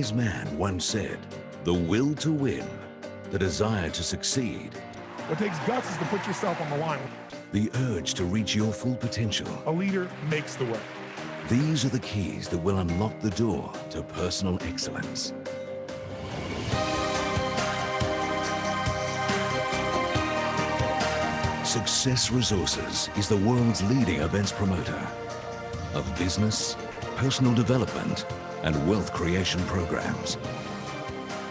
wise man once said, the will to win, the desire to succeed, What takes guts is to put yourself on the line. the urge to reach your full potential. A leader makes the way. These are the keys that will unlock the door to personal excellence. Success Resources is the world's leading events promoter of business, personal development, and wealth creation programs.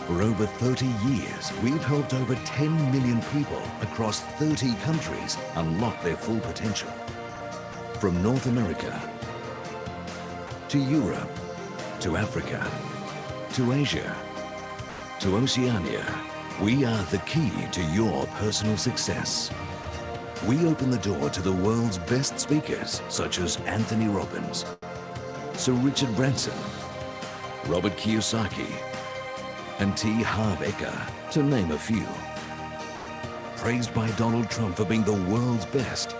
For over 30 years, we've helped over 10 million people across 30 countries unlock their full potential. From North America, to Europe, to Africa, to Asia, to Oceania, we are the key to your personal success. We open the door to the world's best speakers, such as Anthony Robbins, Sir Richard Branson, Robert Kiyosaki, and T. Harv Eker, to name a few. Praised by Donald Trump for being the world's best,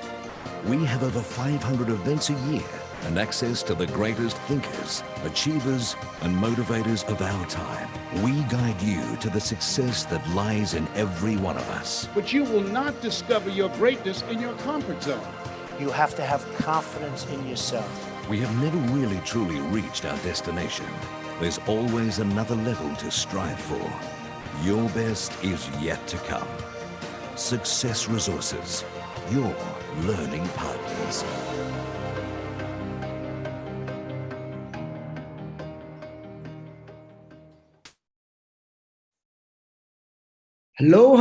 we have over 500 events a year and access to the greatest thinkers, achievers, and motivators of our time. We guide you to the success that lies in every one of us. But you will not discover your greatness in your comfort zone. You have to have confidence in yourself. We have never really truly reached our destination. There's always another level to strive for. Your best is yet to come. Success Resources, your learning partners. Hello,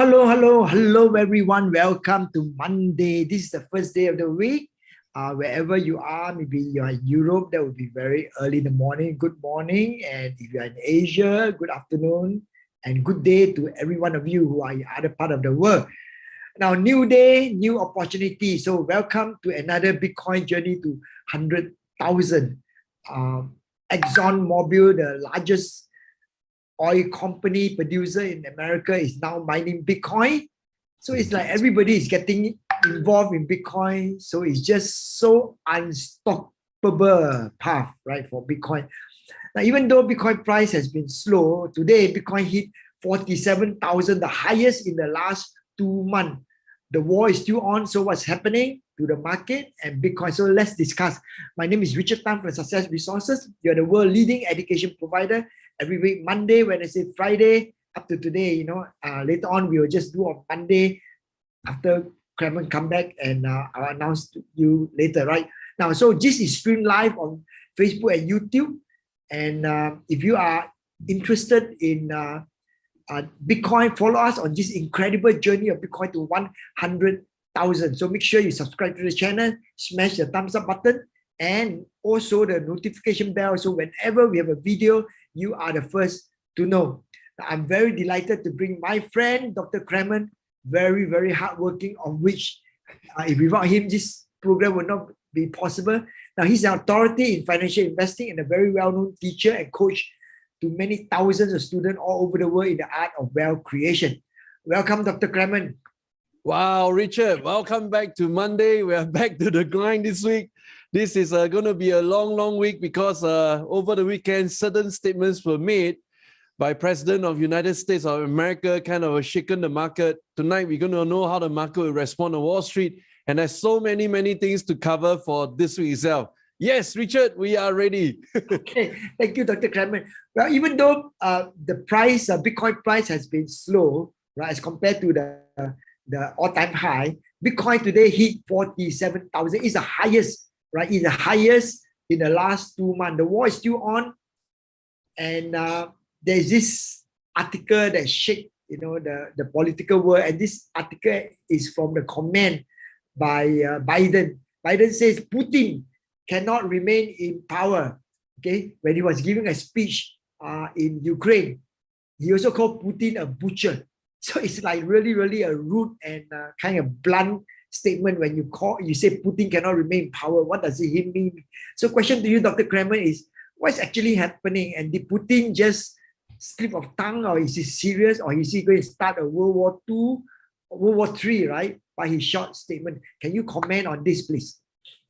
everyone. Welcome to Monday. This is the first day of the week. Wherever you are, maybe you're in Europe, that would be very early in the morning. Good morning. And if you're in Asia, good afternoon. And good day to every one of you who are in other part of the world. Now, new day, new opportunity. So welcome to another Bitcoin journey to 100,000. ExxonMobil, the largest oil company producer in America, is now mining Bitcoin. So it's like everybody is getting involved in Bitcoin. So it's just so unstoppable path, right, for Bitcoin. Now, even though Bitcoin price has been slow, today Bitcoin hit 47,000, the highest in the last 2 months. The war is still on. So what's happening to the market and Bitcoin? So let's discuss. My name is Richard Tan from Success Resources. You're the world leading education provider. Every week, Monday, Wednesday, Friday, up to today, later on, we will just do on Monday after Clemen come back, and I'll announce to you later, right? Now, so this is streamed live on Facebook and YouTube. And if you are interested in Bitcoin, follow us on this incredible journey of Bitcoin to 100,000. So make sure you subscribe to the channel, smash the thumbs up button, and also the notification bell. So whenever we have a video, you are the first to know. I'm very delighted to bring my friend, Dr. Clemen, very, very hardworking, of which if without him, this program would not be possible. Now, he's an authority in financial investing and a very well-known teacher and coach to many thousands of students all over the world in the art of wealth creation. Welcome, Dr. Clemen. Wow, Richard, welcome back to Monday. We are back to the grind this week. This is going to be a long week because over the weekend, certain statements were made by President of United States of America, kind of shaken the market. Tonight, we're going to know how the market will respond to Wall Street. And there's so many things to cover for this week itself. Yes, Richard, we are ready. Okay, thank you, Dr. Clemen. Well, even though the price, Bitcoin price has been slow, right, as compared to the all-time high, Bitcoin today hit 47,000. It's the highest, right? It's the highest in the last 2 months. The war is still on, and there's this article that shake, the political world, and this article is from the comment by Biden. Biden says Putin cannot remain in power. Okay, when he was giving a speech in Ukraine, he also called Putin a butcher. So it's like really a rude and kind of blunt statement when you say Putin cannot remain in power. What does it mean? So question to you, Dr. Clemen, is what's actually happening? And did Putin just slip of tongue, or is he serious, or is he going to start a World War II, World War III, right? By his short statement. Can you comment on this, please?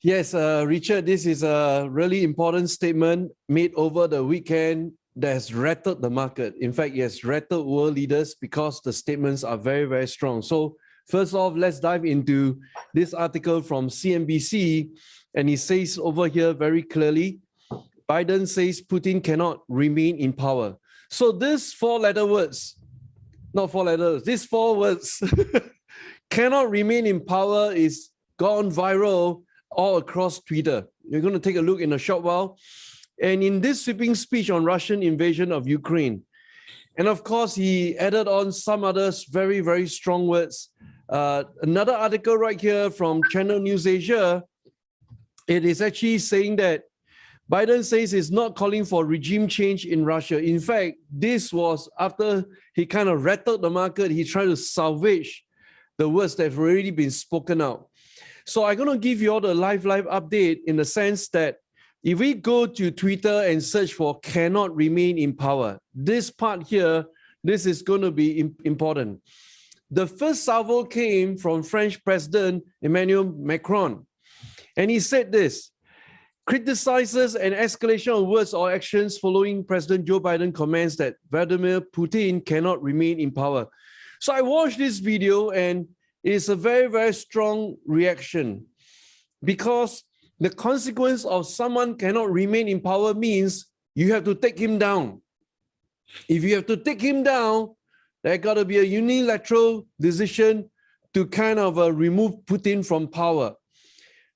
Yes, Richard, this is a really important statement made over the weekend that has rattled the market. In fact, it has rattled world leaders because the statements are very, very strong. So first off, let's dive into this article from CNBC. And he says over here very clearly, Biden says Putin cannot remain in power. So these four-letter words, not four letters, these four words, cannot remain in power is gone viral all across Twitter. You're going to take a look in a short while. And in this sweeping speech on Russian invasion of Ukraine, and of course, he added on some others very, very strong words. Another article right here from Channel News Asia, it is actually saying that Biden says he's not calling for regime change in Russia. In fact, this was after he kind of rattled the market. He tried to salvage the words that have already been spoken out. So I'm going to give you all the live update in the sense that if we go to Twitter and search for cannot remain in power, this part here, this is going to be important. The first salvo came from French President Emmanuel Macron. And he said this, criticizes an escalation of words or actions following President Joe Biden comments that Vladimir Putin cannot remain in power. So I watched this video and it's a very, very strong reaction because the consequence of someone cannot remain in power means you have to take him down. If you have to take him down, there got to be a unilateral decision to kind of remove Putin from power.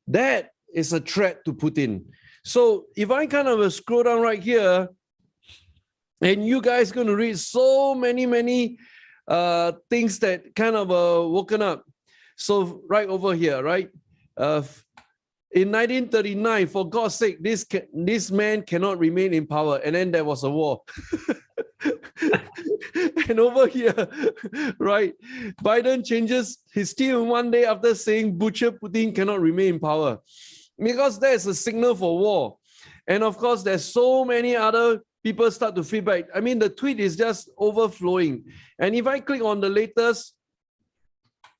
That is a threat to Putin. So if I kind of scroll down right here, and you guys going to read so many things that kind of woken up. So right over here, right? In 1939, for God's sake, this man cannot remain in power. And then there was a war. And over here, right, Biden changes his tune one day after saying butcher Putin cannot remain in power. Because there's a signal for war. And of course, there's so many other people start to feedback. I mean, the tweet is just overflowing. And if I click on the latest,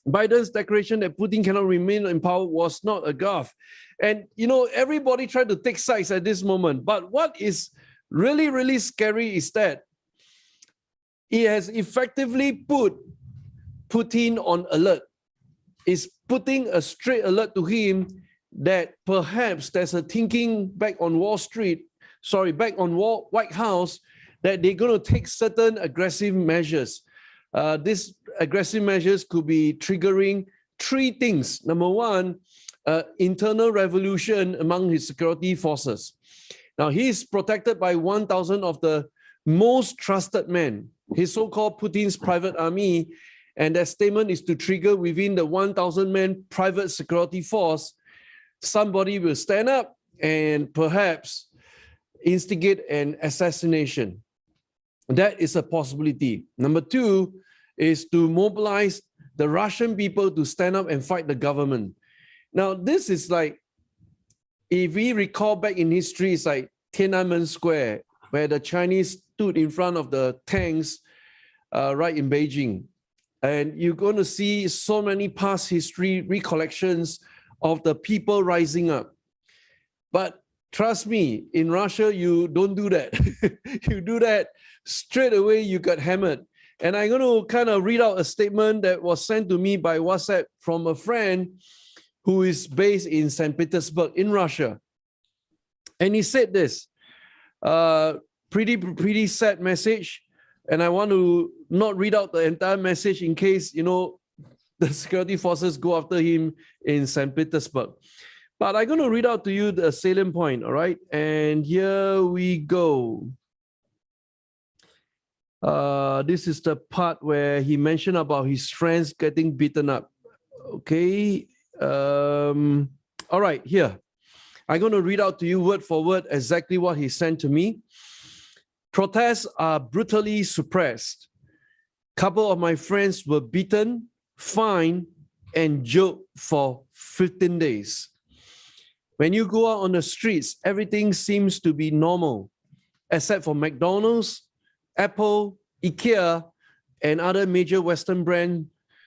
Biden's declaration that Putin cannot remain in power was not a gaffe. And, you know, everybody tried to take sides at this moment. But what is really, really scary is that he has effectively put Putin on alert. It's putting a straight alert to him that perhaps there's a thinking back on back on White House, that they're going to take certain aggressive measures. These aggressive measures could be triggering three things. Number one, internal revolution among his security forces. Now, he's protected by 1,000 of the most trusted men, his so-called Putin's private army, and that statement is to trigger within the 1,000-man private security force, somebody will stand up and perhaps instigate an assassination. That is a possibility. Number two is to mobilize the Russian people to stand up and fight the government. Now, this is like, if we recall back in history, it's like Tiananmen Square, where the Chinese stood in front of the tanks right in Beijing. And you're going to see so many past history recollections of the people rising up. But trust me, in Russia, you don't do that. You do that, straight away you got hammered. And I'm going to kind of read out a statement that was sent to me by WhatsApp from a friend who is based in St. Petersburg in Russia. And he said this, pretty sad message. And I want to not read out the entire message in case, you know, the security forces go after him in St. Petersburg. But I'm going to read out to you the salient point, all right? And here we go. This is the part where he mentioned about his friends getting beaten up. Okay. All right, here. I'm going to read out to you word for word exactly what he sent to me. Protests are brutally suppressed. Couple of my friends were beaten, fined, and jailed for 15 days. When you go out on the streets, everything seems to be normal, except for McDonald's, Apple, IKEA, and other major Western brand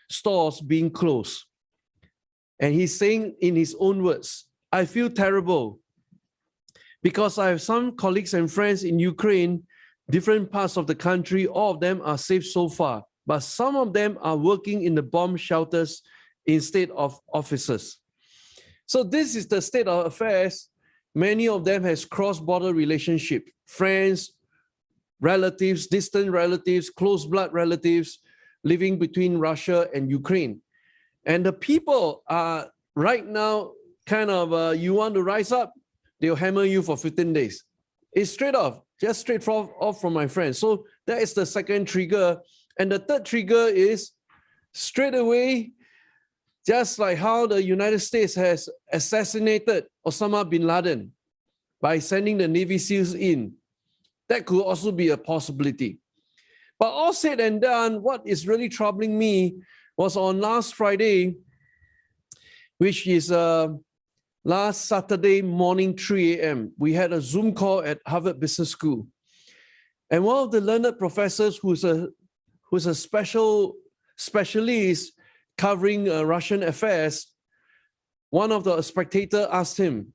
stores being closed. And he's saying in his own words, I feel terrible because I have some colleagues and friends in Ukraine different parts of the country. All of them are safe so far, but some of them are working in the bomb shelters instead of officers. So this is the state of affairs. Many of them has cross-border relationship, friends, relatives, distant relatives, close blood relatives living between Russia and Ukraine. And the people are right now kind of, you want to rise up, they'll hammer you for 15 days. It's straight off, just straight off from my friends. So that is the second trigger. And the third trigger is straight away, just like how the United States has assassinated Osama bin Laden by sending the Navy SEALs in. That could also be a possibility. But all said and done, what is really troubling me was on last Friday, which is last Saturday morning, 3 a.m., we had a Zoom call at Harvard Business School. And one of the learned professors who's a specialist covering Russian affairs, one of the spectators asked him,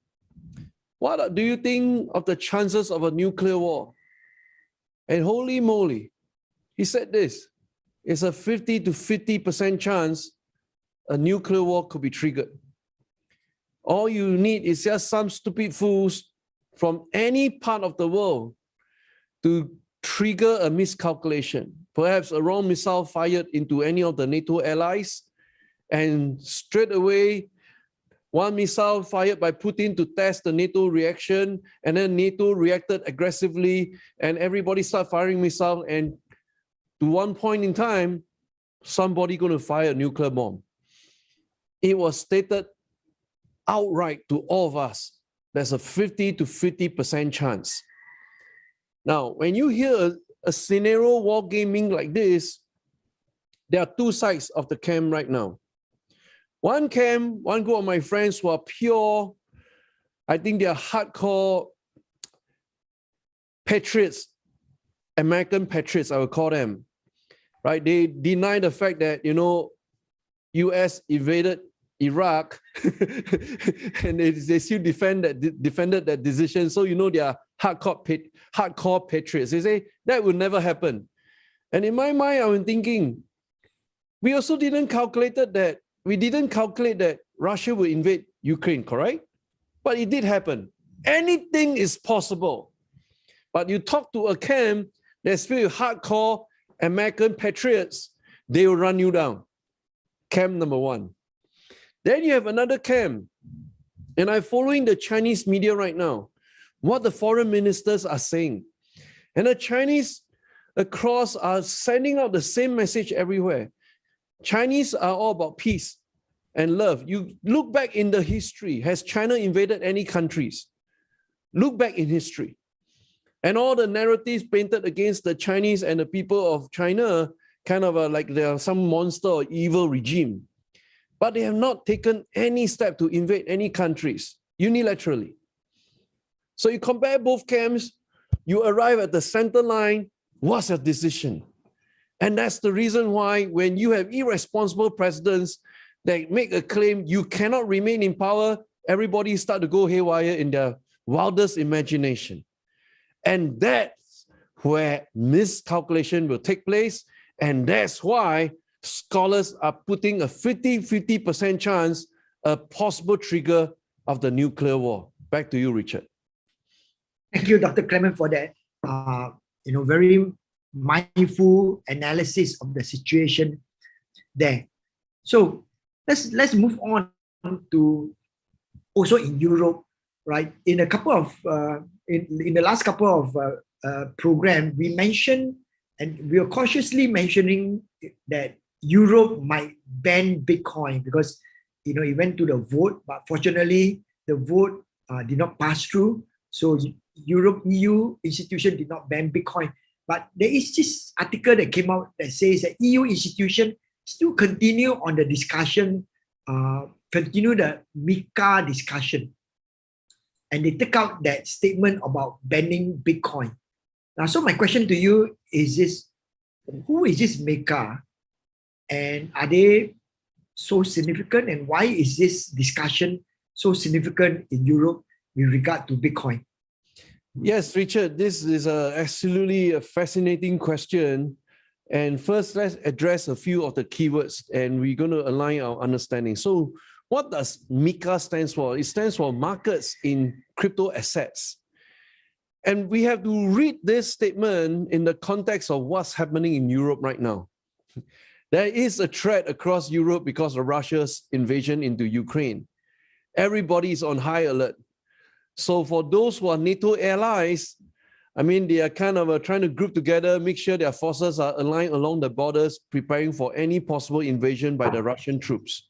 what do you think of the chances of a nuclear war? And holy moly, he said this, it's a 50 to 50% chance a nuclear war could be triggered. All you need is just some stupid fools from any part of the world to trigger a miscalculation. Perhaps a wrong missile fired into any of the NATO allies, and straight away, one missile fired by Putin to test the NATO reaction, and then NATO reacted aggressively, and everybody started firing missiles, and to one point in time, somebody going to fire a nuclear bomb. It was stated outright to all of us, there's a 50 to 50% chance. Now, when you hear a scenario war gaming like this, there are two sides of the camp right now. One camp, one group of my friends who are pure, I think they are hardcore patriots, American patriots, I would call them, right? They deny the fact that, US invaded Iraq and they still defended that decision. So, they are hardcore patriots. They say that will never happen. And in my mind, I'm thinking, we also didn't calculate that Russia will invade Ukraine, correct? But it did happen. Anything is possible. But you talk to a camp that's filled with hardcore American patriots, they will run you down. Camp number one. Then you have another camp, and I'm following the Chinese media right now, what the foreign ministers are saying. And the Chinese across are sending out the same message everywhere. Chinese are all about peace and love. You look back in the history, has China invaded any countries? Look back in history. And all the narratives painted against the Chinese and the people of China, kind of like they are some monster or evil regime. But they have not taken any step to invade any countries unilaterally. So you compare both camps, you arrive at the center line, what's your decision? And that's the reason why when you have irresponsible presidents that make a claim you cannot remain in power, everybody start to go haywire in their wildest imagination. And that's where miscalculation will take place. And that's why scholars are putting a 50% chance a possible trigger of the nuclear war. Back to you, Richard. Thank you, Dr. Clemen, for that very mindful analysis of the situation there. So let's move on to also in Europe, right? In a couple of in the last couple of programs, we mentioned and we are cautiously mentioning that Europe might ban Bitcoin because it went to the vote, but fortunately the vote did not pass through. So Europe, EU institution did not ban Bitcoin. But there is this article that came out that says that EU institution still continue on the discussion, continue the MiCA discussion. And they took out that statement about banning Bitcoin. Now, so my question to you is this, who is this MiCA? And are they so significant? And why is this discussion so significant in Europe with regard to Bitcoin? Yes, Richard, this is absolutely a fascinating question. And first, let's address a few of the keywords and we're going to align our understanding. So what does MiCA stands for? It stands for Markets in Crypto Assets. And we have to read this statement in the context of what's happening in Europe right now. There is a threat across Europe because of Russia's invasion into Ukraine. Everybody is on high alert. So for those who are NATO allies, I mean, they are kind of trying to group together, make sure their forces are aligned along the borders, preparing for any possible invasion by the Russian troops.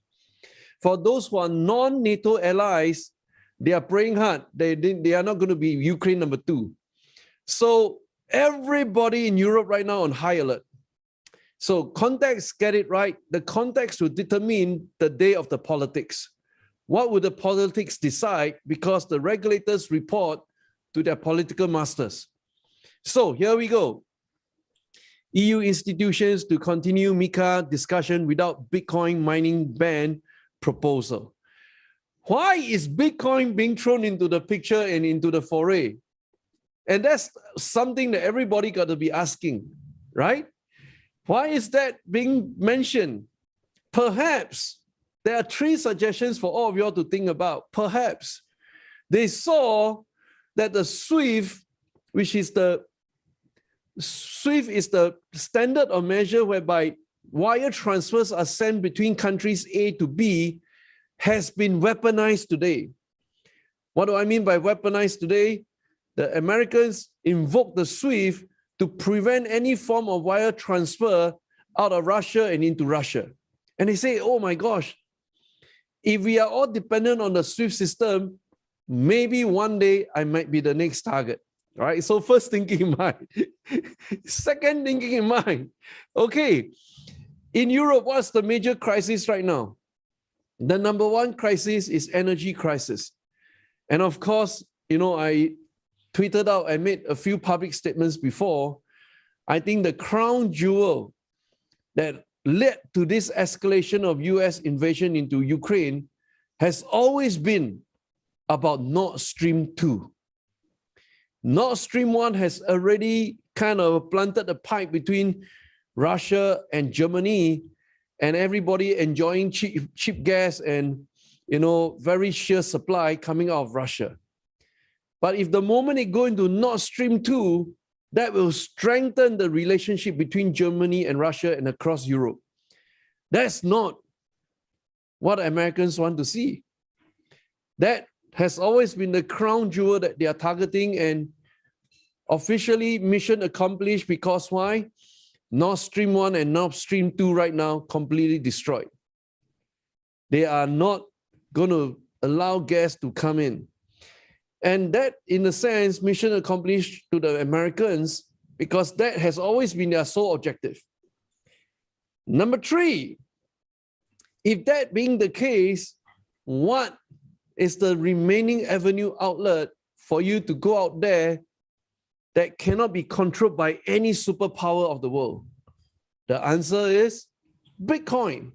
For those who are non-NATO allies, they are praying hard. They are not going to be Ukraine number 2. So everybody in Europe right now on high alert. So context, get it right. The context will determine the day of the politics. What would the politics decide? Because the regulators report to their political masters. So here we go. EU institutions to continue MiCA discussion without Bitcoin mining ban proposal. Why is Bitcoin being thrown into the picture and into the foray? And that's something that everybody got to be asking, right? Why is that being mentioned? Perhaps there are 3 suggestions for all of you all to think about. Perhaps they saw that the SWIFT, which is the standard or measure whereby wire transfers are sent between countries A to B, has been weaponized today. What do I mean by weaponized today? The Americans invoke the SWIFT to prevent any form of wire transfer out of Russia and into Russia. And they say, oh my gosh, if we are all dependent on the SWIFT system, maybe one day I might be the next target. All right, so first thinking in mind. Second thinking in mind. Okay, in Europe, what's the major crisis right now? The number 1 crisis is energy crisis. And of course, you know, I tweeted out, I made a few public statements before. I think the crown jewel that led to this escalation of US invasion into Ukraine has always been about Nord Stream 2. Nord Stream 1 has already kind of planted a pipe between Russia and Germany, and everybody enjoying cheap gas and, you know, very sheer supply coming out of Russia. But if the moment it go into Nord Stream 2, that will strengthen the relationship between Germany and Russia and across Europe. That's not what Americans want to see. That has always been the crown jewel that they are targeting, and officially mission accomplished, because why? Nord Stream 1 and Nord Stream 2 right now completely destroyed. They are not going to allow gas to come in. And that, in a sense, mission accomplished to the Americans, because that has always been their sole objective. Number 3, if that being the case, what is the remaining avenue outlet for you to go out there that cannot be controlled by any superpower of the world? The answer is Bitcoin,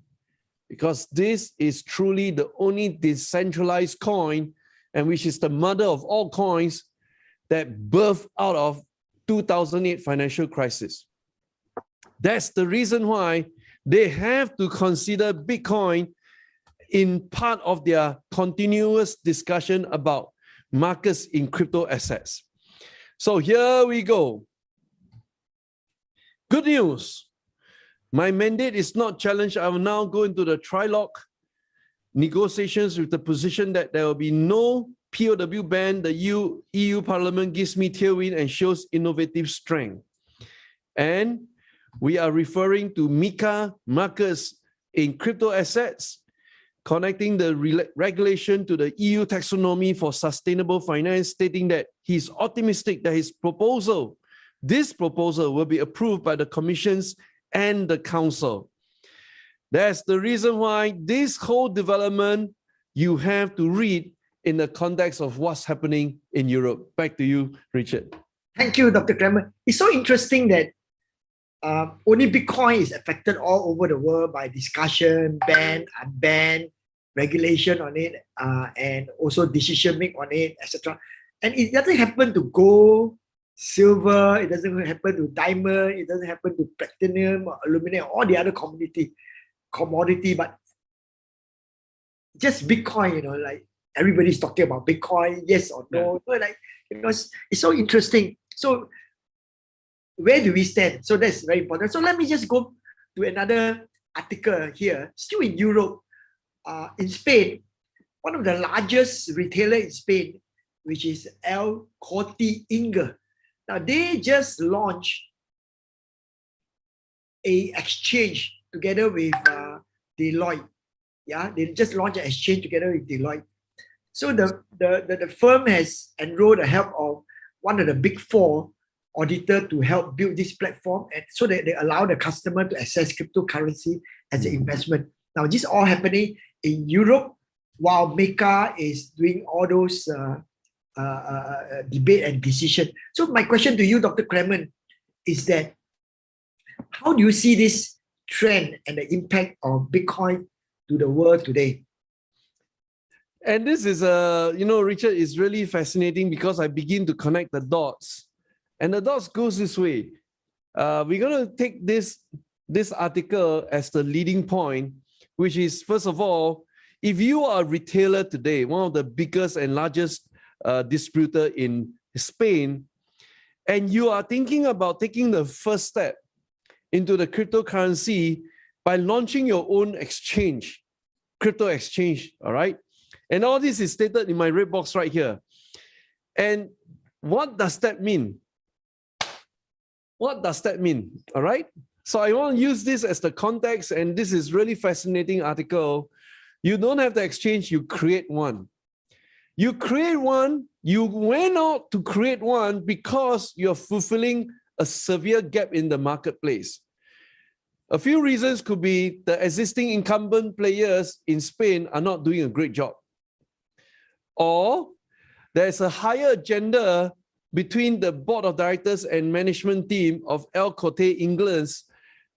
because this is truly the only decentralized coin, and which is the mother of all coins, that birthed out of 2008 financial crisis. That's the reason why they have to consider Bitcoin in part of their continuous discussion about markets in crypto assets. So here we go. Good news. My mandate is not challenged. I will now go into the trilogue negotiations with the position that there will be no POW ban. The EU Parliament gives me tailwind and shows innovative strength. And we are referring to MiCA, markets in crypto assets, connecting the regulation to the EU taxonomy for sustainable finance, stating that he's optimistic that this proposal will be approved by the Commissions and the Council. That's the reason why this whole development you have to read in the context of what's happening in Europe. Back to you, Richard. Thank you, Dr. Clemen. It's so interesting that only Bitcoin is affected all over the world by discussion, ban, unban, regulation on it, and also decision make on it, etc. And it doesn't happen to gold, silver, it doesn't happen to diamond, it doesn't happen to platinum, or aluminum, all the other commodity, but just Bitcoin, like everybody's talking about Bitcoin, yes or no. So like, it's so interesting. So where do we stand? So that's very important. So let me just go to another article here, still in Europe, in Spain, one of the largest retailer in Spain, which is El Corte Inglés. Now they just launched a exchange together with Deloitte. Yeah, they just launched an exchange together with Deloitte. So the firm has enrolled the help of one of the big four auditor to help build this platform, and so that they allow the customer to access cryptocurrency as an investment. Now, this all happening in Europe, while Mecca is doing all those debate and decision. So my question to you, Dr. Clemen, is that how do you see this trend and the impact of Bitcoin to the world today? And this is, Richard, is really fascinating because I begin to connect the dots. And the dots goes this way. We're going to take this article as the leading point, which is, first of all, if you are a retailer today, one of the biggest and largest distributor in Spain, and you are thinking about taking the first step into the cryptocurrency by launching your own exchange, crypto exchange, all right? And all this is stated in my red box right here. And what does that mean? What does that mean? All right. So I want to use this as the context, and this is really fascinating article. You don't have the exchange, you create one. You create one, you went out to create one because you're fulfilling a severe gap in the marketplace. A few reasons could be the existing incumbent players in Spain are not doing a great job. Or there's a higher agenda between the board of directors and management team of El Corte Inglés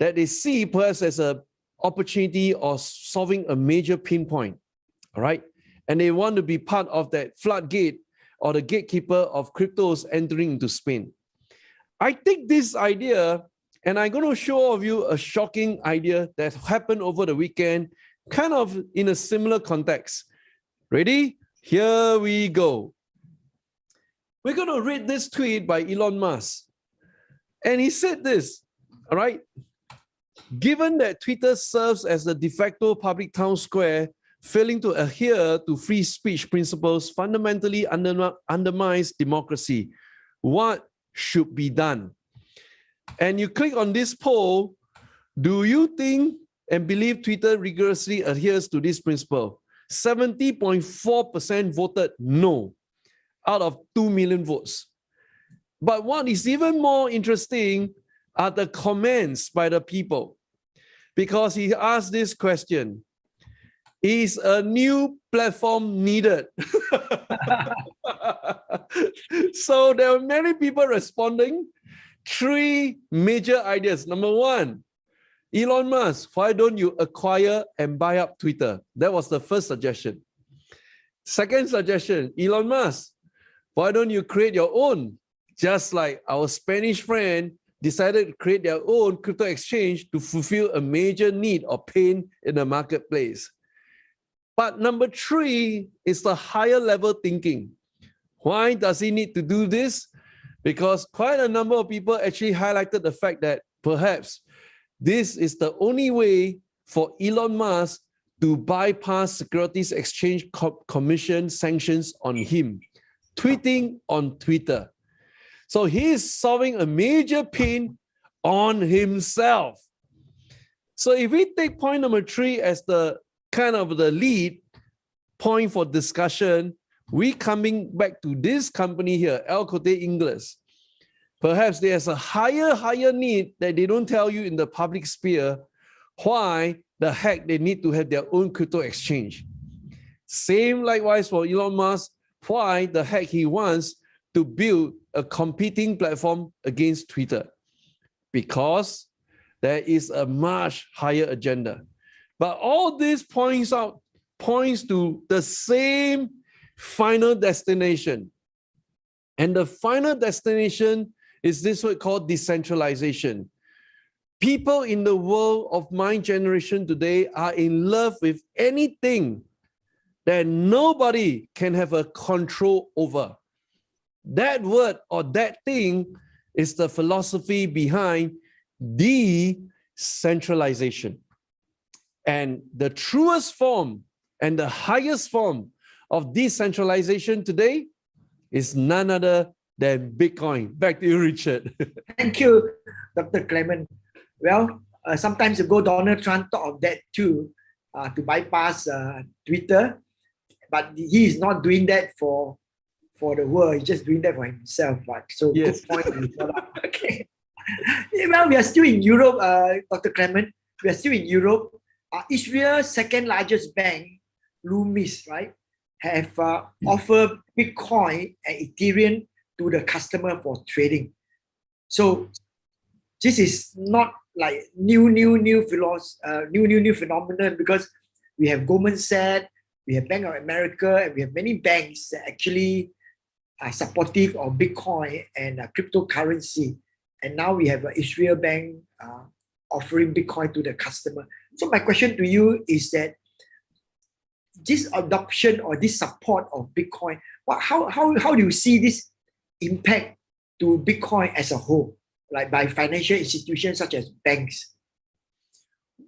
that they see perhaps as an opportunity of solving a major pain point, all right? And they want to be part of that floodgate or the gatekeeper of cryptos entering into Spain. I take this idea, and I'm going to show all of you a shocking idea that happened over the weekend, kind of in a similar context. Ready? Here we go. We're going to read this tweet by Elon Musk. And he said this, all right? Given that Twitter serves as the de facto public town square, failing to adhere to free speech principles fundamentally undermines democracy. What should be done? And you click on this poll. Do you think and believe Twitter rigorously adheres to this principle? 70.4% voted no out of 2 million votes. But what is even more interesting are the comments by the people, because he asked this question: is a new platform needed? So there are many people responding. 3 major ideas. Number 1, Elon Musk, why don't you acquire and buy up Twitter? That was the first suggestion. Second suggestion, Elon Musk, why don't you create your own? Just like our Spanish friend decided to create their own crypto exchange to fulfill a major need or pain in the marketplace. But number 3 is the higher level thinking. Why does he need to do this? Because quite a number of people actually highlighted the fact that perhaps this is the only way for Elon Musk to bypass Securities Exchange Commission sanctions on him, tweeting on Twitter. So he is solving a major pain on himself. So if we take point number 3 as the kind of the lead point for discussion, we coming back to this company here, El Corte Inglés. Perhaps there's a higher need that they don't tell you in the public sphere. Why the heck they need to have their own crypto exchange? Same likewise for Elon Musk. Why the heck he wants to build a competing platform against Twitter? Because there is a much higher agenda. But all this points to the same final destination. And the final destination is this word called decentralization. People in the world of my generation today are in love with anything that nobody can have a control over. That word or that thing is the philosophy behind decentralization. And the truest form and the highest form of decentralization today is none other than Bitcoin. Back to you, Richard. Thank you, Dr. Clemen. Well, some time ago, Donald Trump thought of that too, to bypass Twitter, but he is not doing that for the world. He's just doing that for himself. But so Yes. good point. Okay. Well, we are still in Europe, Dr. Clemen. We are still in Europe. Israel's second largest bank, Loomis, right, have offered Bitcoin and Ethereum to the customer for trading. So this is not like new phenomenon, because we have Goldman Sachs, we have Bank of America, and we have many banks that actually are supportive of Bitcoin and cryptocurrency. And now we have an Israel bank offering Bitcoin to the customer. So my question to you is that this adoption or this support of Bitcoin, how do you see this impact to Bitcoin as a whole, like by financial institutions such as banks?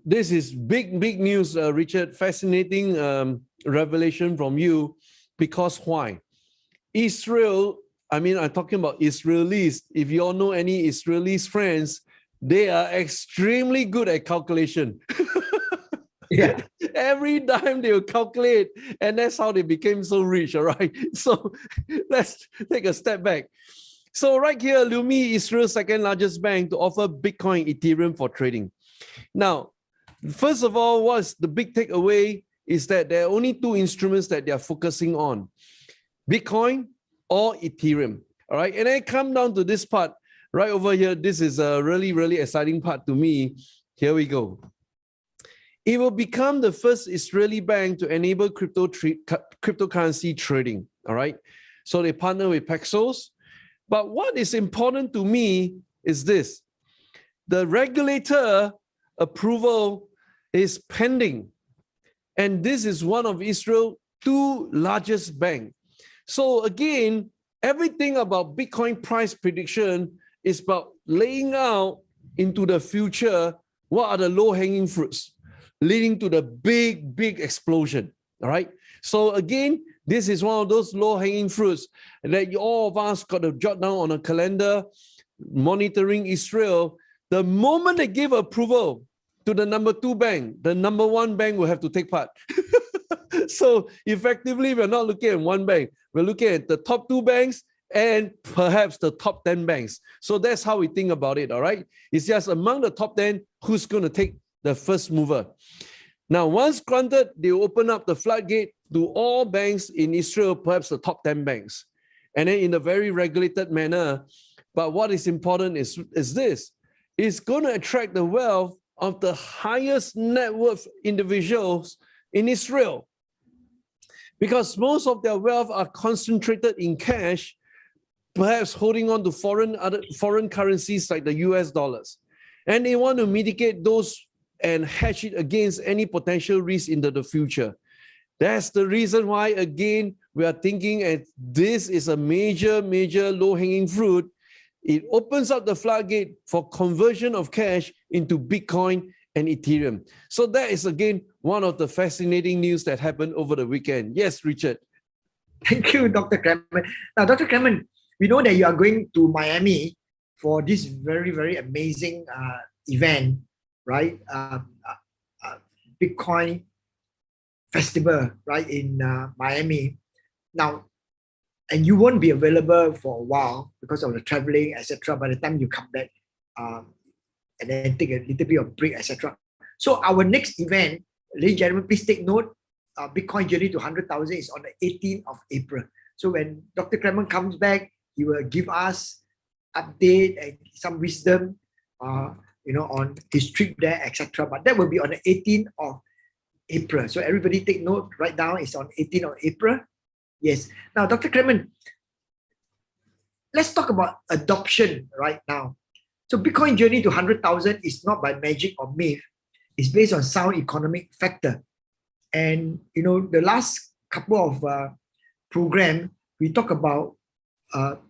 This is big news, Richard. Fascinating revelation from you. Because why? Israel, I mean, I'm talking about Israelis. If you all know any Israelis friends, they are extremely good at calculation. Yeah. Every time they will calculate, and that's how they became so rich, all right? So let's take a step back. So right here, Lumi, Israel's second largest bank, to offer Bitcoin, Ethereum for trading. Now, first of all, what's the big takeaway is that there are only two instruments that they are focusing on, Bitcoin or Ethereum, all right? And I come down to this part right over here. This is a really exciting part to me. Here we go. It will become the first Israeli bank to enable cryptocurrency trading, all right? So they partner with Paxos. But what is important to me is this. The regulator approval is pending. And this is one of Israel's two largest banks. So again, everything about Bitcoin price prediction is about laying out into the future what are the low-hanging fruits leading to the big explosion, all right? So again, this is one of those low-hanging fruits that all of us got to jot down on a calendar, monitoring Israel. The moment they give approval to the number two bank, the number one bank will have to take part. So effectively, we're not looking at one bank. We're looking at the top two banks and perhaps the top 10 banks. So that's how we think about it, all right? It's just among the top 10, who's going to take the first mover. Now, once granted, they open up the floodgate to all banks in Israel, perhaps the top 10 banks, and then in a very regulated manner. But what is important is this. It's going to attract the wealth of the highest net worth individuals in Israel, because most of their wealth are concentrated in cash, perhaps holding on to foreign currencies like the US dollars. And they want to mitigate those and hedge it against any potential risk into the future. That's the reason why, again, we are thinking this is a major low-hanging fruit. It opens up the floodgate for conversion of cash into Bitcoin and Ethereum. So that is, again, one of the fascinating news that happened over the weekend. Yes, Richard. Thank you, Dr. Clemen. Now, Dr. Clemen, we know that you are going to Miami for this very amazing event, right? Bitcoin festival, right, in Miami. Now, and you won't be available for a while because of the traveling, etc. By the time you come back, and then take a little bit of break, etc. So our next event, ladies and gentlemen, please take note. Bitcoin journey to 100,000 is on the 18th of April. So when Dr. Clemen comes back, he will give us update and some wisdom, on his trip there, etc. But that will be on the 18th of April. So everybody take note. Right now, it's on 18th of April. Yes. Now, Dr. Clemen, let's talk about adoption right now. So Bitcoin journey to 100,000 is not by magic or myth. It's based on sound economic factor. And the last couple of program, we talk about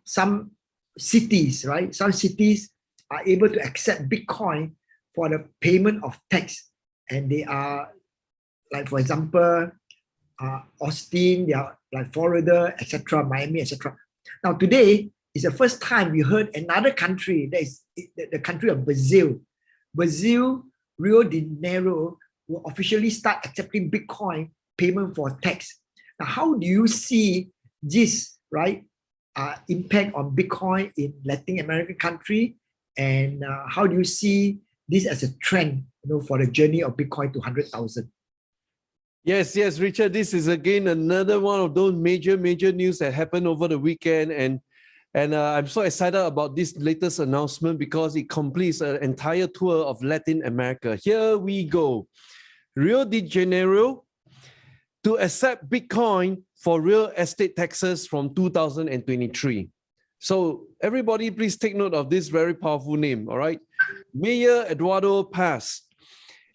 some cities, right? Some cities are able to accept Bitcoin for the payment of tax. And they are, like, for example, Austin, they are like Florida, etc., Miami, etc. Now, today is the first time we heard another country, that is the country of Brazil. Brazil, Rio de Janeiro, will officially start accepting Bitcoin payment for tax. Now, how do you see this, right, impact on Bitcoin in Latin American country? And how do you see this as a trend, for the journey of Bitcoin to 100,000? Yes, Richard, this is again another one of those major news that happened over the weekend. And I'm so excited about this latest announcement because it completes an entire tour of Latin America. Here we go. Rio de Janeiro to accept Bitcoin for real estate taxes from 2023. So everybody, please take note of this very powerful name, all right? Mayor Eduardo Paz.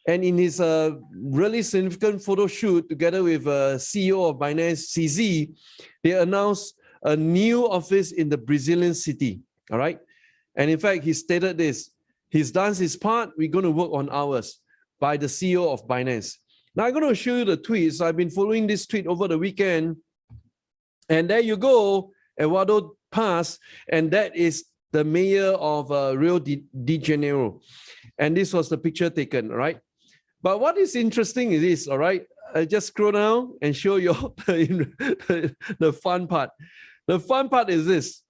And in his really significant photo shoot together with CEO of Binance, CZ, they announced a new office in the Brazilian city, all right? And in fact, he stated this, he's done his part, we're going to work on ours, by the CEO of Binance. Now I'm going to show you the tweets. So I've been following this tweet over the weekend. And there you go, Eduardo Paz, and that is the mayor of Rio de Janeiro. And this was the picture taken, all right? But what is interesting is this, all right? I just scroll down and show you the fun part. The fun part is this.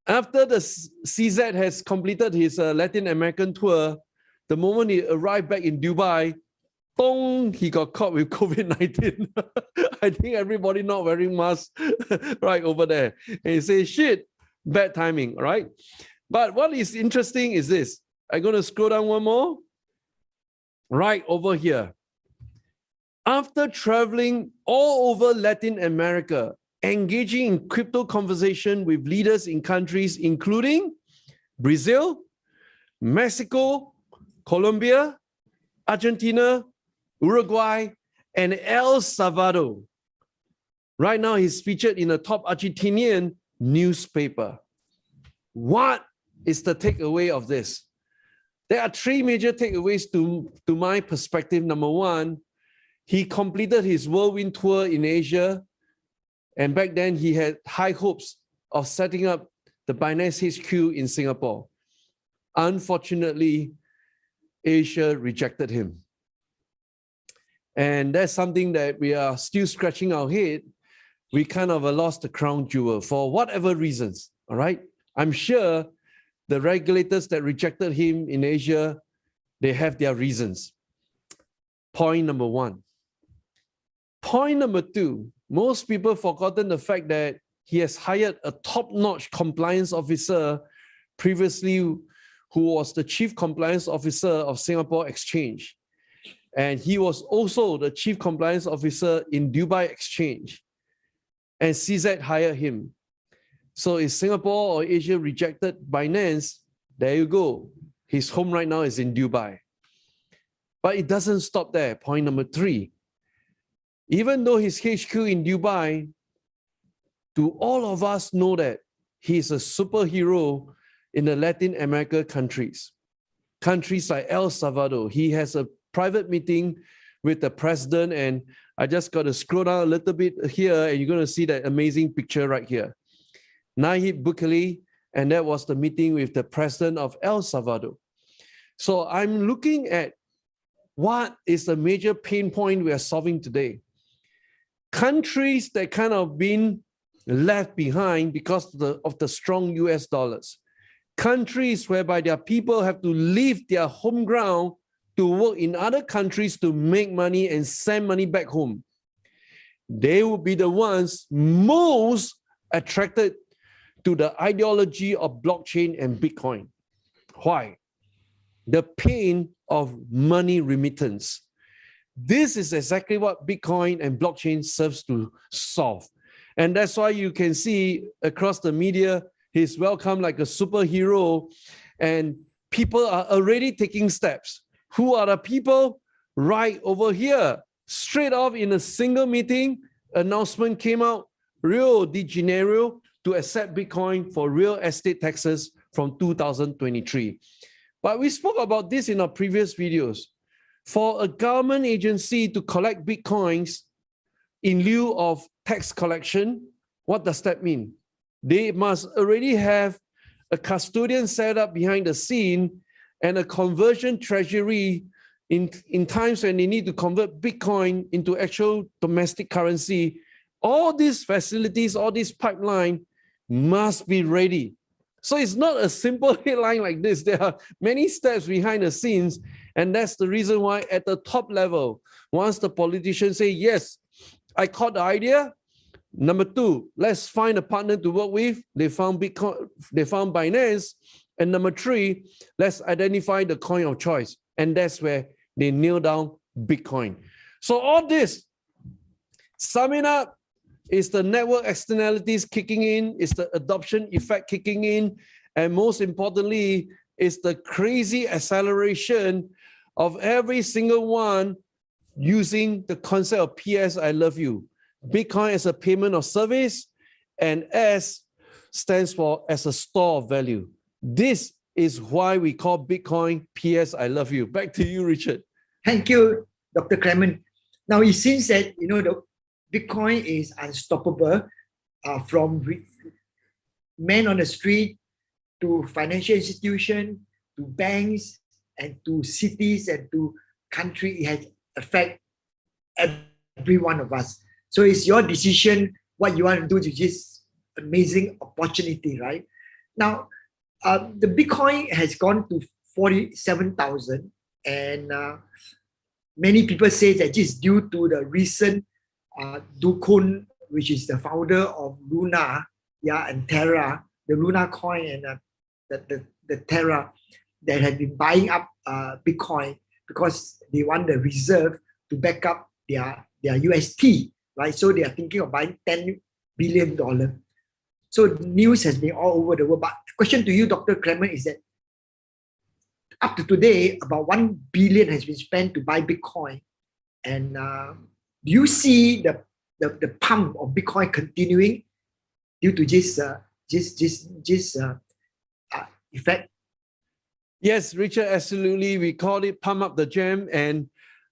After the CZ has completed his Latin American tour, the moment he arrived back in Dubai, boom, he got caught with COVID-19. I think everybody not wearing masks right over there. And he says, shit, bad timing, right? But what is interesting is this. I'm going to scroll down one more. Right over here. After traveling all over Latin America, engaging in crypto conversation with leaders in countries including Brazil, Mexico, Colombia, Argentina, Uruguay, and El Salvador. Right now, he's featured in a top Argentinian newspaper. What is the takeaway of this? There are three major takeaways to my perspective. Number one, he completed his whirlwind tour in Asia. And back then, he had high hopes of setting up the Binance HQ in Singapore. Unfortunately, Asia rejected him. And that's something that we are still scratching our head. We kind of lost the crown jewel for whatever reasons, all right? I'm sure the regulators that rejected him in Asia, they have their reasons. Point number one. Point number two, most people forgotten the fact that he has hired a top-notch compliance officer previously who was the chief compliance officer of Singapore Exchange. And he was also the chief compliance officer in Dubai Exchange. And CZ hired him. So if Singapore or Asia rejected Binance, there you go. His home right now is in Dubai. But it doesn't stop there. Point number three. Even though his HQ in Dubai, do all of us know that he's a superhero in the Latin America countries? Countries like El Salvador. He has a private meeting with the president, and I just got to scroll down a little bit here, and you're going to see that amazing picture right here. Nayib Bukele, and that was the meeting with the president of El Salvador. So I'm looking at what is the major pain point we are solving today. Countries that kind of been left behind because of the strong US dollars. Countries whereby their people have to leave their home ground to work in other countries to make money and send money back home. They will be the ones most attracted to the ideology of blockchain and Bitcoin. Why? The pain of money remittance. This is exactly what Bitcoin and blockchain serves to solve. And that's why you can see across the media, He's welcomed like a superhero, and people are already taking steps. Who are the people? Right over here. Straight off in a single meeting, announcement came out, Rio de Janeiro to accept Bitcoin for real estate taxes from 2023. But we spoke about this in our previous videos. For a government agency to collect Bitcoins in lieu of tax collection, what does that mean? They must already have a custodian set up behind the scene and a conversion treasury in times when they need to convert Bitcoin into actual domestic currency. All these facilities, all this pipeline must be ready. So it's not a simple headline like this. There are many steps behind the scenes, and that's the reason why at the top level, once the politicians say, yes, I caught the idea, number two, let's find a partner to work with. They found Bitcoin, they found Binance. And number three, let's identify the coin of choice. And that's where they nail down Bitcoin. So all this, summing up, is the network externalities kicking in, is the adoption effect kicking in, and most importantly, is the crazy acceleration of every single one using the concept of PS, I love you. Bitcoin as a payment of service, and S stands for as a store of value. This is why we call Bitcoin PS, I love you. Back to you, Richard. Thank you, Dr. Clemen. Now, it seems that, the Bitcoin is unstoppable, from men on the street to financial institution, to banks, and to cities, and to country. It has affect every one of us. So it's your decision what you want to do with this amazing opportunity, right? Now, the Bitcoin has gone to 47,000, and many people say that this is due to the recent Do Kwon, which is the founder of Luna, and Terra, the Luna coin, and the Terra, that have been buying up Bitcoin because they want the reserve to back up their UST, right? So they are thinking of buying $10 billion. So news has been all over the world. But the question to you, Dr. Clemen, is that up to today, about $1 billion has been spent to buy Bitcoin. And do you see the pump of Bitcoin continuing due to this effect? Yes, Richard, absolutely. We call it pump up the jam, and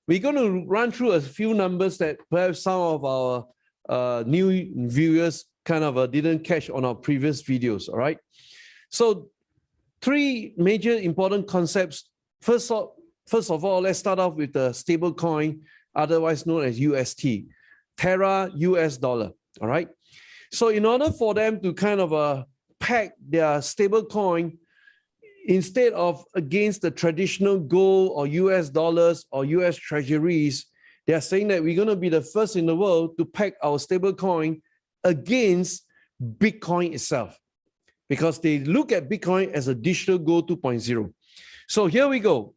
we're going to run through a few numbers that perhaps some of our new viewers kind of didn't catch on our previous videos, all right? So three major important concepts. First of all, let's start off with the stable coin, otherwise known as UST, Terra US dollar, all right? So in order for them to kind of peg their stable coin, instead of against the traditional gold or US dollars or US treasuries, they are saying that we're going to be the first in the world to peg our stable coin against Bitcoin itself, because they look at Bitcoin as a digital gold 2.0. So here we go.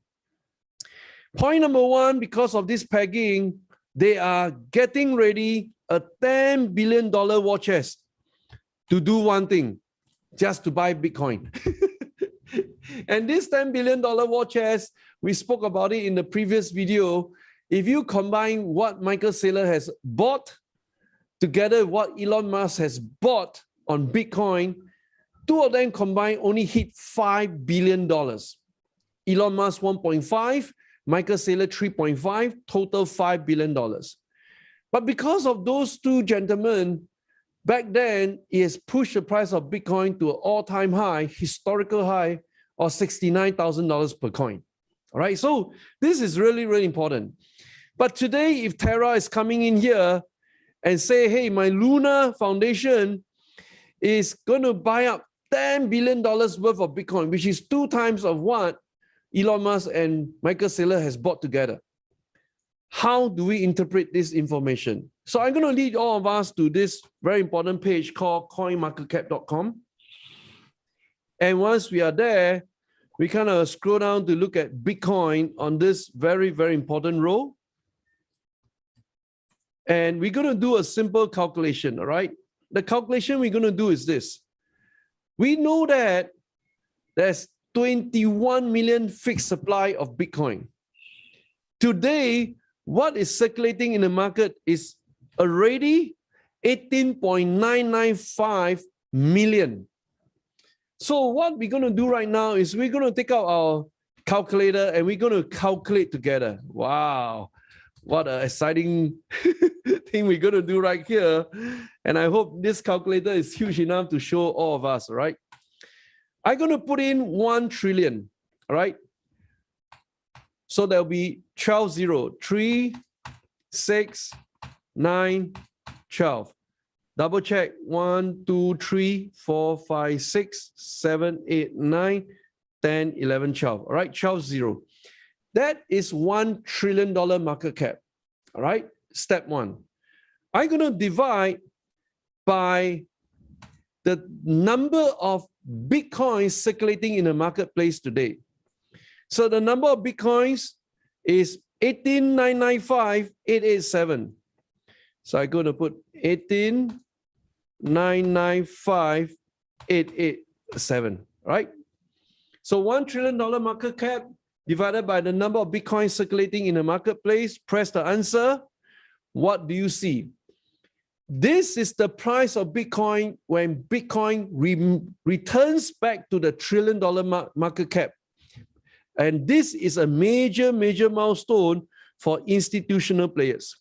Point number one, because of this pegging, they are getting ready a $10 billion war chest to do one thing, just to buy Bitcoin. And this $10 billion war chest, we spoke about it in the previous video. If you combine what Michael Saylor has bought together what Elon Musk has bought on Bitcoin, two of them combined only hit $5 billion. Elon Musk 1.5, Michael Saylor 3.5, total $5 billion. But because of those two gentlemen, back then, it has pushed the price of Bitcoin to an all-time high, historical high of $69,000 per coin. All right, so this is really, really important. But today, if Terra is coming in here and say, hey, my Luna Foundation is going to buy up $10 billion worth of Bitcoin, which is 2 times of what Elon Musk and Michael Saylor has bought together. How do we interpret this information? So I'm going to lead all of us to this very important page called coinmarketcap.com. And once we are there, we kind of scroll down to look at Bitcoin on this very, very important row. And we're going to do a simple calculation, all right? The calculation we're going to do is this. We know that there's 21 million fixed supply of Bitcoin. Today, what is circulating in the market is already 18.995 million. So what we're going to do right now is we're going to take out our calculator and we're going to calculate together. Wow, what an exciting thing we're going to do right here. And I hope this calculator is huge enough to show all of us, all right? I'm going to put in 1 trillion, all right? So there'll be 12 0, 3, 6, 9, 12. Double check. 1, 2, 3, 4, 5, 6, 7, 8, 9, 10, 11, 12. All right, 12 0. That is $1 trillion market cap. All right, step 1. I'm going to divide by the number of Bitcoins circulating in the marketplace today. So the number of Bitcoins is 18,995,887. So I'm going to put 18,995,887, right? So $1 trillion market cap divided by the number of Bitcoins circulating in the marketplace. Press the answer. What do you see? This is the price of Bitcoin when Bitcoin returns back to the $1 trillion market cap. And this is a major, major milestone for institutional players.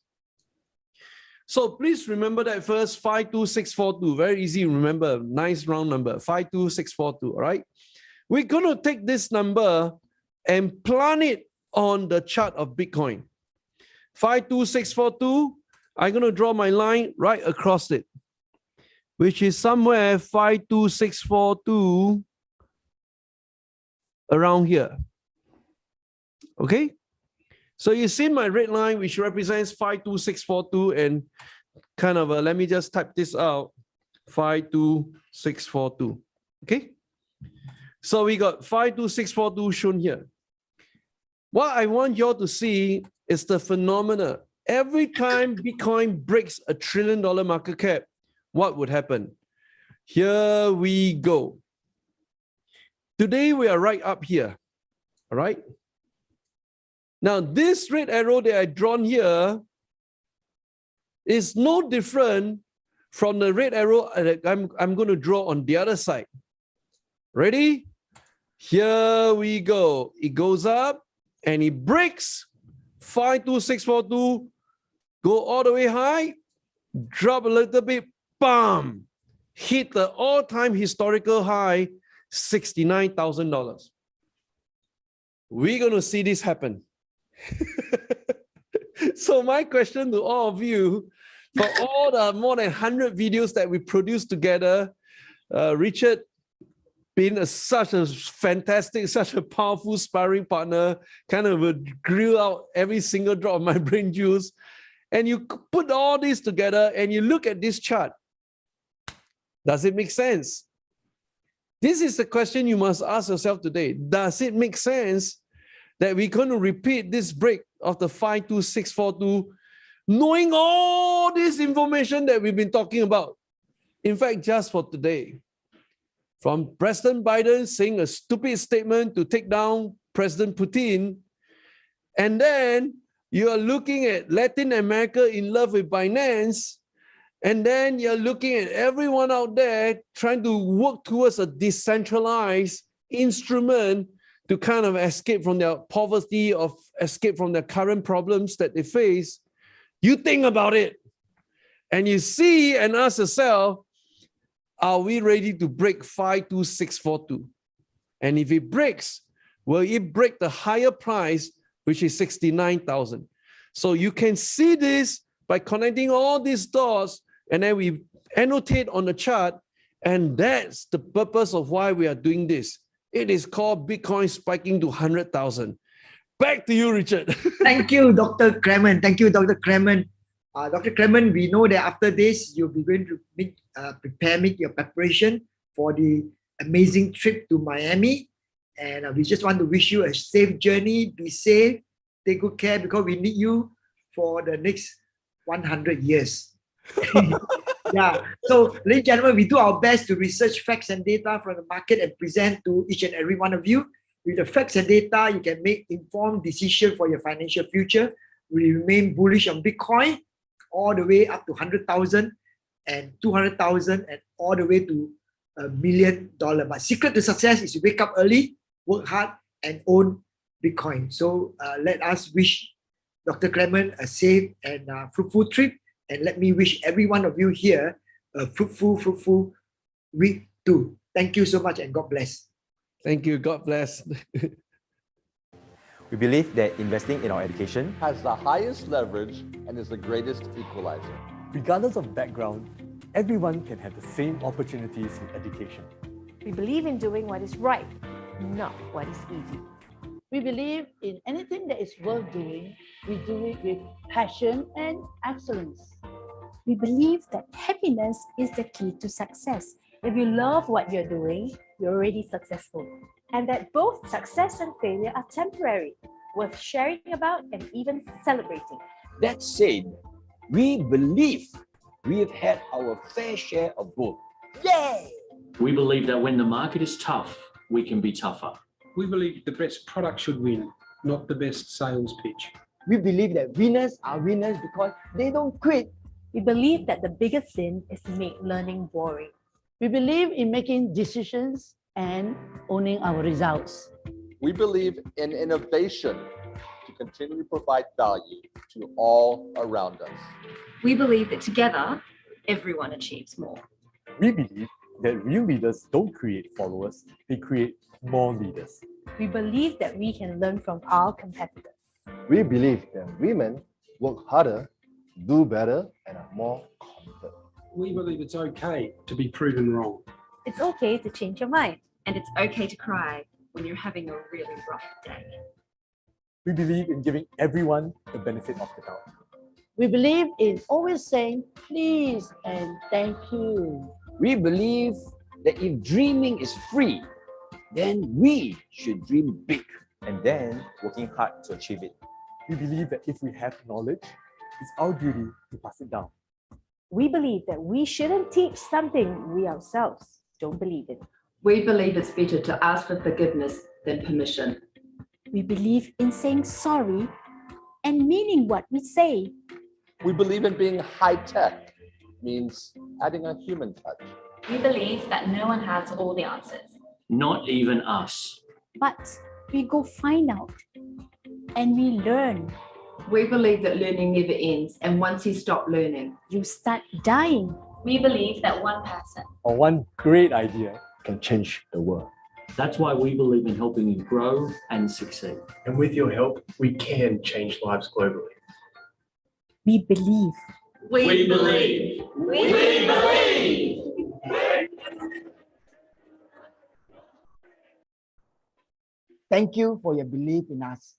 So please remember that first, 52642. Very easy to remember. Nice round number, 52642, all right? We're going to take this number and plant it on the chart of Bitcoin. 52642, I'm going to draw my line right across it, which is somewhere 52642 around here. Okay? So you see my red line, which represents 52642, and kind of let me just type this out, 52642. Okay? So we got 52642 shown here. What I want you all to see is the phenomena. Every time Bitcoin breaks $1 trillion market cap, what would happen? Here we go. Today we are right up here. All right? Now, this red arrow that I drawn here is no different from the red arrow that I'm going to draw on the other side. Ready? Here we go. It goes up and it breaks 52642, go all the way high, drop a little bit, bam, hit the all-time historical high, $69,000. We're going to see this happen. So my question to all of you, for all the more than 100 videos that we produced together, Richard being such a fantastic, such a powerful sparring partner, kind of grill out every single drop of my brain juice, and you put all this together and you look at this chart. Does it make sense? This is the question you must ask yourself today. Does it make sense that we're going to repeat this break of the 52642, knowing all this information that we've been talking about? In fact, just for today, from President Biden saying a stupid statement to take down President Putin, and then you are looking at Latin America in love with Binance, and then you're looking at everyone out there trying to work towards a decentralized instrument to kind of escape from their poverty, or escape from their current problems that they face. You think about it and you see and ask yourself, are we ready to break 52642? And if it breaks, will it break the higher price, which is 69,000? So you can see this by connecting all these dots, and then we annotate on the chart, and that's the purpose of why we are doing this. It is called Bitcoin spiking to 100,000. Back to you, Richard. Thank you, Dr. Clemen. Thank you, Dr. Clemen. Dr. Clemen, we know that after this, you'll be going to make your preparation for the amazing trip to Miami. And we just want to wish you a safe journey. Be safe, take good care, because we need you for the next 100 years. Yeah. So, ladies and gentlemen, we do our best to research facts and data from the market and present to each and every one of you. With the facts and data, you can make informed decisions for your financial future. We remain bullish on Bitcoin all the way up to 100,000 and 200,000 and all the way to $1 million. But secret to success is to wake up early, work hard, and own Bitcoin. So let us wish Dr. Clemen a safe and fruitful trip. And let me wish every one of you here a fruitful week too. Thank you so much and God bless. Thank you. God bless. We believe that investing in our education has the highest leverage and is the greatest equalizer. Regardless of background, everyone can have the same opportunities in education. We believe in doing what is right, not what is easy. We believe in anything that is worth doing, we do it with passion and excellence. We believe that happiness is the key to success. If you love what you're doing, you're already successful. And that both success and failure are temporary, worth sharing about and even celebrating. That said, we believe we have had our fair share of both. Yay! We believe that when the market is tough, we can be tougher. We believe the best product should win, not the best sales pitch. We believe that winners are winners because they don't quit. We believe that the biggest sin is to make learning boring. We believe in making decisions and owning our results. We believe in innovation to continually provide value to all around us. We believe that together, everyone achieves more. We believe that real leaders don't create followers, they create more leaders. We believe that we can learn from our competitors. We believe that women work harder, do better, and are more confident. We believe it's okay to be proven wrong. It's okay to change your mind. And it's okay to cry when you're having a really rough day. We believe in giving everyone the benefit of the doubt. We believe in always saying please and thank you. We believe that if dreaming is free, then we should dream big. and then working hard to achieve it. We believe that if we have knowledge, it's our duty to pass it down. We believe that we shouldn't teach something we ourselves don't believe in. We believe it's better to ask for forgiveness than permission. We believe in saying sorry and meaning what we say. We believe in being high-tech, means adding a human touch. We believe that no one has all the answers. Not even us. But we go find out and we learn. We believe that learning never ends, and once you stop learning, you start dying. We believe that one person or one great idea can change the world. That's why we believe in helping you grow and succeed. And with your help, we can change lives globally. We believe. We believe. We believe. Thank you for your belief in us.